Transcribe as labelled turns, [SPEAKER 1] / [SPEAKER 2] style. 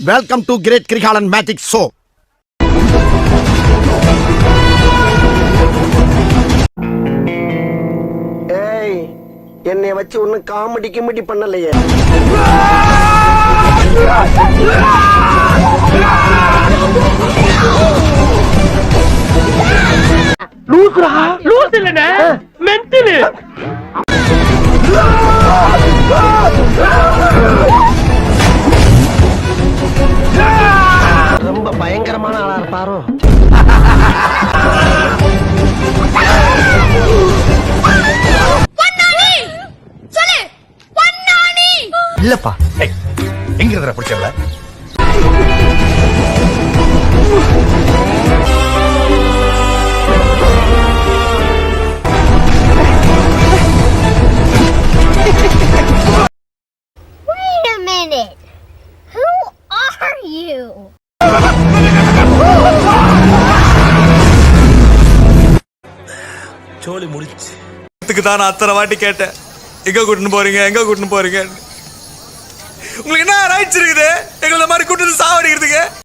[SPEAKER 1] Welcome to great Kirikalan magic show.
[SPEAKER 2] ஏய், என்னைய வச்சு ஒன்னும் காமெடி கிமெடி பண்ணலையே.
[SPEAKER 3] லூசுரா, லூசு இல்லனே, மென்டல்.
[SPEAKER 2] ரொம்ப பயங்கரமான ஆளா இருப்பாரோ.
[SPEAKER 1] இல்லப்பா, எங்க இருக்கிற பிடிச்சவள?
[SPEAKER 4] Wait a minute. Who are you?
[SPEAKER 5] சோலி முடிச்சு தான் நான் அத்தனை வாட்டி கேட்டேன், எங்க கூட்டின்னு போறீங்க, எங்க கூட்டின்னு போறீங்க. உங்களுக்கு என்ன ரைட்ஸ் இருக்குது எங்களை மாதிரி கூட்டிட்டு சாவடிக்கிறதுக்கு?